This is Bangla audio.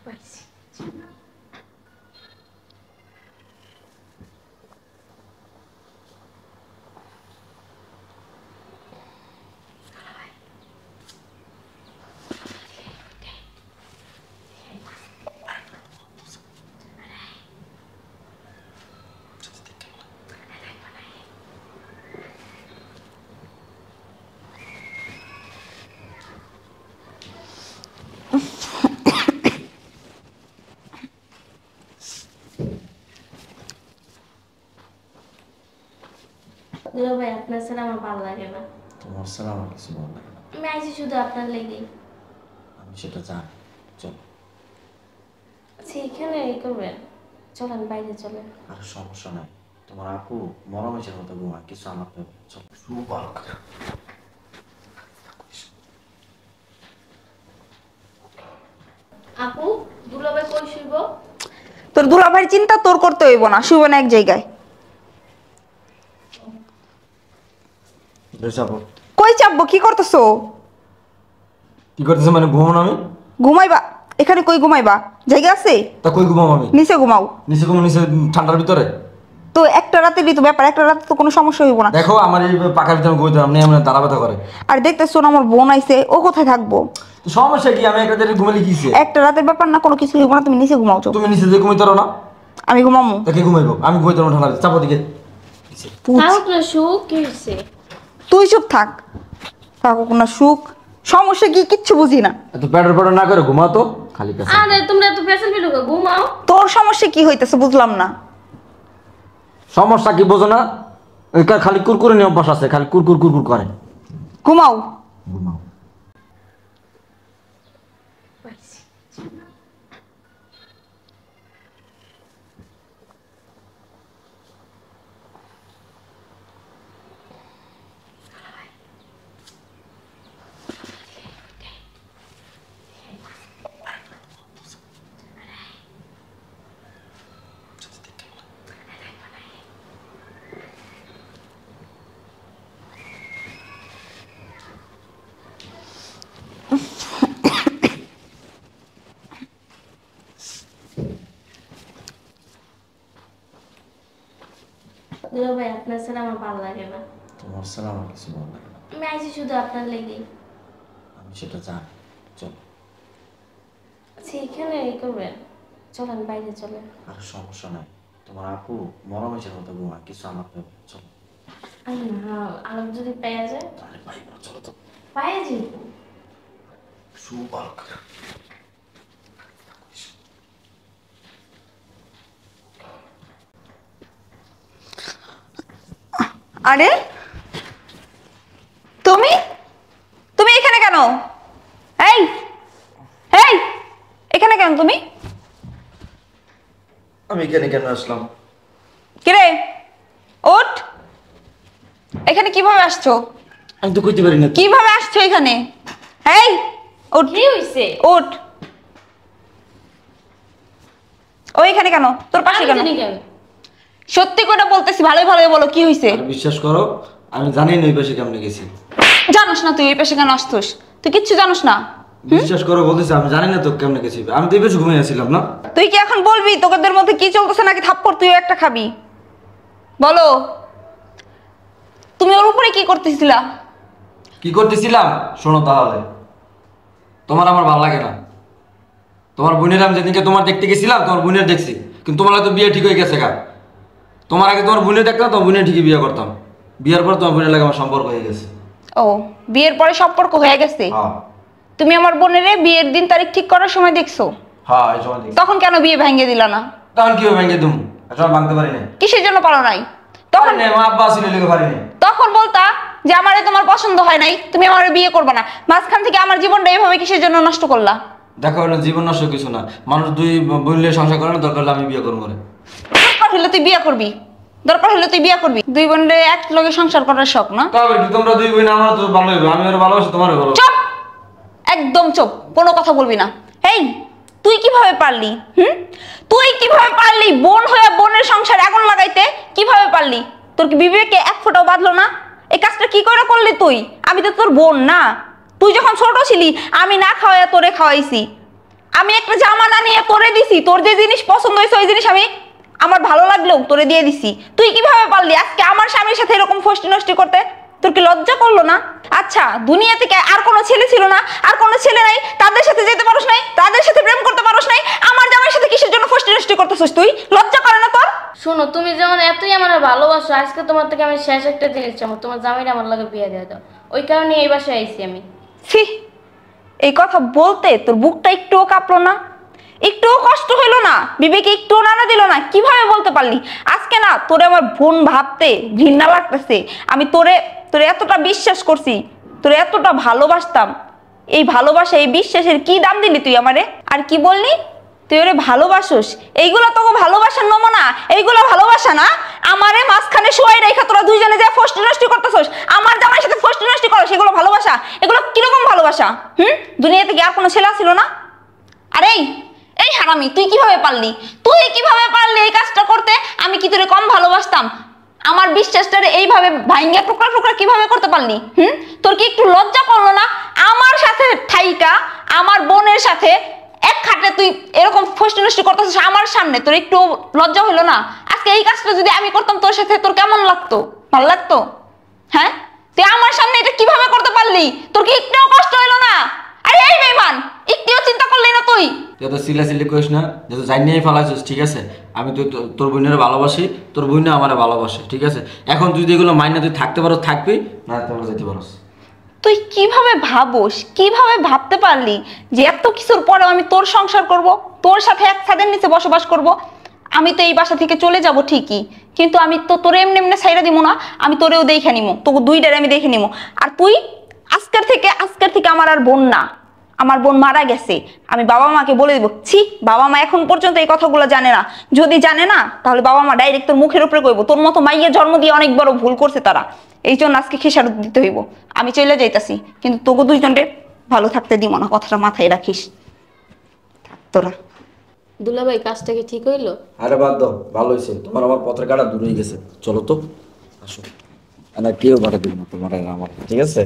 পাইছি। দুলা ভাই আপনার ছাড়া আমার ভালো লাগে না। তোমার ছাড়া আমার কিছু ভালো লাগে না। আমি আইছি শুধু আপনার লেগে। আমি সেটা জানি। চলো। আচ্ছা এখানে এই করবেন, চলেন বাইরে চলেন। আর সমস্যা নাই, তোমার আপু মরমেশের মতো ঘুমায়, কিছু আমার ভেবে চলো। সুপার। আপু দুলা ভাই কই শুইব? তোর দুলাভাইয়ের চিন্তা তোর করতে হইব না, শুইব না এক জায়গায়। যাবো। কই চাপবো? কি করতেছো? কি করতেছে মানে ঘুমানো? আমি ঘুমাইবা? এখানে কই ঘুমাইবা? জায়গা আছে? তা কই ঘুমাও? আমি নিচে ঘুমাও। নিচে ঘুমো? নিচে ঠান্ডার ভিতরে? তো একটা রাতেরই তো ব্যাপার, একটা রাতে তো কোনো সমস্যা হইব না। দেখো আমার এই পাখার ভিতরে ঘুমাইতে আমি এমন দাঁড়া ব্যথা করে। আর দেখতেছো না আমার বোন আইছে, ও কোথায় থাকবো? তো সমস্যা কি? আমি একটা রাতে ঘুমালে কিছে? একটা রাতের ব্যাপার না, কোনো কিছু হইব না, তুমি নিচে ঘুমাও। তুমি নিচে যে ঘুমাইতে পারো না? আমি ঘুমামু। তা কে ঘুমাইবো? আমি ঘুমাইতে পারবো ঠান্ডা চাপো দিকে। থাকুক না সুখ কি হইছে? তুই চুপ থাক। থাকুক না সুখ, সমস্যা কি? কিচ্ছু বুঝি না। এত প্যাটার প্যাটার না করে ঘুমাও তো, খালি পেছন। আরে তোমরা এত পেছন ফেলুক, ঘুমাও। তোর সমস্যা কি হইতেছে বুঝলাম না। সমস্যা কি বোঝো না? ওই খালি কুরকুরে নিয়ে অভ্যাস আছে, খালি কুরকুর কুরকুর করে। ঘুমাও। ঘুমাও। পাইছি। দুলা ভাই আপনার ছাড়া আমার ভালো লাগে না। তোমার ছাড়া আমার কিছু ভালো লাগে না। আমি আইছি শুধু আপনার লেগে। আমি সেটা জানি। চলো। আচ্ছা এখানে এই করবেন, চলেন বাইরে চলেন। আর সমস্যা নাই, তোমার আপু মরমেশের মতো ঘুমায়, কিছু আমার ভেবে চলো। আরে না, আলোক যদি পাওয়া যায়। আরে ভাই চলো তো। পাওয়া যাইব। সুপার। আরে তুমি তুমি এখানে কেন? এই এই এখানে কেন তুমি? আমি এখানে কেন আসলাম? কিরে ওঠ, এখানে কিভাবে আসছো? আমি তো কইতে পারি না। কিভাবে আসছো এখানে? এই ওঠ। কি হইছে? ওঠ। ও এখানে কেন? তোর পাশে কেন? জানি কেন? সত্যি করে বলতেছি, ভালোই ভালোই বলো কি হইছে? আর বিশ্বাস করো, আমি জানি না ওই পাশে কেমনে গেছি। জানোস না তুই এই পাশে কেন আসছিস? তুই কিচ্ছু জানোস না। বিশ্বাস করো বলতেছি, আমি জানি না তো কেমনে গেছি। আমি তো এই পাশে ঘুমিয়েছিলাম না। তুই কি এখন বলবি তোদের মধ্যে কি চলতেছে, নাকি থাপ্পড় তুইও একটা খাবি? বলো, তুমি ওর উপরে কি করতেছিলা? কি করতেছিলাম শোনো তাহলে। তোমার আমার ভালো লাগে না। তোমার বোনের আমি যেদিনকে তোমার দেখতে গেছিলাম, তোমার বোনের দেখছি, কিন্তু তোমার হয়তো বিয়ে ঠিক হয়ে গেছে গা। তোমার আগে তোমার বোনের দেখতাম, তোমার বোনের ঠিকই বিয়ে করতাম। বিয়ের পর তোমার বোনের লাগে আমার সম্পর্ক হয়ে গেছে। ও, বিয়ের পরে সম্পর্ক হয়ে গেছে? হ্যাঁ তুমি আমার বোনের বিয়ের দিন তারিখ ঠিক করার সময় দেখছো? হ্যাঁ, এই সময় দেখছি। তখন কেন বিয়ে ভেঙে দিলা না? তখন কিভাবে ভেঙে তুমি? আসলে ভাঙতে পারি না। কিসের জন্য পারো নাই? তখন মা আব্বা আসলে লেগে পারি না। তখন বলতা যে আমারে তোমার পছন্দ হয় নাই, তুমি আমারে বিয়ে করবে না। মাঝখান থেকে আমার জীবনটা এইভাবে কিসের জন্য নষ্ট করলা? দেখো না, জীবন নষ্ট কিছু না। মানুষ দুই বোনলে সংসার করে না, দরকার হলে আমি বিয়ে করবো রে। দরকার হলে তুই বিয়ে করবি, দরকার হলে তুই বিয়ে করবি। দুই বোনের এক লগে সংসার করার শখ না? তবে কি তোমরা দুই বোন, আমার তো ভালো হইবে। আমি ওর ভালোবাসি, তোমারও ভালো। চুপ, একদম চুপ, কোনো কথা বলবি না। এই তুই কিভাবে পারলি? তুই কিভাবে পারলি বোন হয়ে বোনের সংসারে আগুন লাগাইতে? কিভাবে পারলি? তোর কি বিবেকে এক ফোঁটাও বাঁধলো না? এই কাজটা কি করে করলি তুই? আমি তো তোর বোন না? তুই যখন ছোট ছিলি আমি না খাওয়াইয়া তোরে খাওয়াইছি। আমি একটা জামা না নিয়ে তোরে দিছি, তোর যে জিনিস পছন্দ হয়েছে ওই জিনিস আমি আমার ভালো লাগলেও তোরে দিয়ে দিছি। তুই কিভাবে পারলি আজকে আমার স্বামীর সাথে এরকম ফষ্টি নষ্টি করতে? তোর কি লজ্জা করলো না? আচ্ছা দুনিয়া থেকে আর কোনো ছেলে ছিল না, আর কোনো ছেলে নাই, তাদের সাথে যেতে পারোস নাই, তাদের সাথে প্রেম করতে পারোস নাই, আমার জামাইয়ের সাথে কিসের জন্য ফষ্টি নষ্টি করতেছিস তুই? লজ্জা করে না তোর? শোনো, তুমি যেমন এতই আমার ভালোবাসো, আজকে তোমার থেকে আমি শেষ একটা জিনিস চাবো, তোমার জামাইটা আমার লাগে বিয়ে দিয়ে দাও। ওই কারণে এই বাসায় আইছি আমি। ছি, এই কথা বলতে তোর বুকটা একটুও কাঁপলো না? একটুও কষ্ট হইলো না? বিবেকে একটুও নাড়া দিল না? কিভাবে বলতে পারলি? আজকে না তোরে আমার বোন ভাবতে ঘৃণা লাগতেছে। আমি তোরে তোরে এতটা বিশ্বাস করছি, তোরে এতটা ভালোবাসতাম, এই ভালোবাসা এই বিশ্বাসের কি দাম দিলি তুই আমারে? আর কি বললি তুই ওরে ভালোবাসোস? এইগুলো তোকে ভালোবাসার নমুনা? এইগুলো ভালোবাসা না? আমারে মাঝখানে শোয়াই রেখা তোরা দুইজনে যা ফষ্টি নষ্টি করতেছস, আমার জামাইয়ের সাথে ফষ্টি নষ্টি করো, সেগুলো ভালোবাসা? এগুলো কিরকম ভালোবাসা? দুনিয়াতে কি আর কোনো ছেলে ছিল না? আরে এই হারামি, তুই কিভাবে পারলি? তুই কিভাবে পারলি এই কাজটা করতে? আমি কি তোরে কম ভালোবাসতাম? আমার বিশ্বাসটারে এইভাবে ভাঙ্গা টুকরা টুকরা কিভাবে করতে পারলি? তোর কি একটু লজ্জা করলো না? আমার সাথে থাইকা আমার বোনের সাথে এক খাটে তুই এরকম ফষ্টি নষ্টি করতেছিস আমার সামনে, তোর একটু লজ্জা হলো না? আজকে এই কাজটা যদি আমি করতাম তোর সাথে, তোর কেমন লাগতো? ভালো লাগতো? হ্যাঁ, তুই আমার সামনে এটা কিভাবে করতে পারলি? তোর কি একটুও কষ্ট হলো না? আরে এই বেঈমান, একটুও চিন্তা করলি না তুই? তুই তো সিলাসিলি করিস না, যেহেতু জানি নিয়ে ফেলাইছিস, ঠিক আছে? আমি তো তোর বোনের ভালোবাসি, তোর বোন আমার ভালোবাসে, ঠিক আছে? এখন তুই যদি এগুলো মাইনা তুই থাকতে পারো থাকবি, না তোমরা যেতে পারো। তুই কিভাবে ভাবোস, কিভাবে ভাবতে পারলি যে এত কিছুর পরেও আমি তোর সংসার করব, তোর সাথে এক ছাদের নিচে বসবাস করব? আমি তো এই বাসা থেকে চলে যাব ঠিকই, কিন্তু আমি তো তোরে এমনি এমনি ছাইরা দিব না, আমি তোরেও দেখে নিমো, তোকে দুইটারে আমি দেখে নিমো। আর তুই আজকের থেকে আমার আর বোন না, আমার বোন মারা গেছে, আমি বাবা মাকে বলে দিব। ছি, বাবা মা এখন পর্যন্ত এই কথাগুলো জানে না। যদি জানে না তাহলে বাবা মা ডাইরেক্ট তোর মুখের উপরে কইব তোর মতো মাইয়ের জন্ম দিয়ে অনেক বড় ভুল করছে তারা, এই জন্য আজকে খেসারত দিতে হইব। আমি চলে যাইতাছি, কিন্তু তোকে দুইজনকে ভালো থাকতে দিব না, কথাটা মাথায় রাখিস। থাক তোরা। দুলাভাই, কাজটা কি ঠিক হইলো? আরে বাদ দাও, ভালো হয়েছে, তোমার আমার পথের কাটা দূর হয়ে গেছে। চলো তো, আসো। কেউ বাড়া দিব না তোমার আর আমার, ঠিক আছে?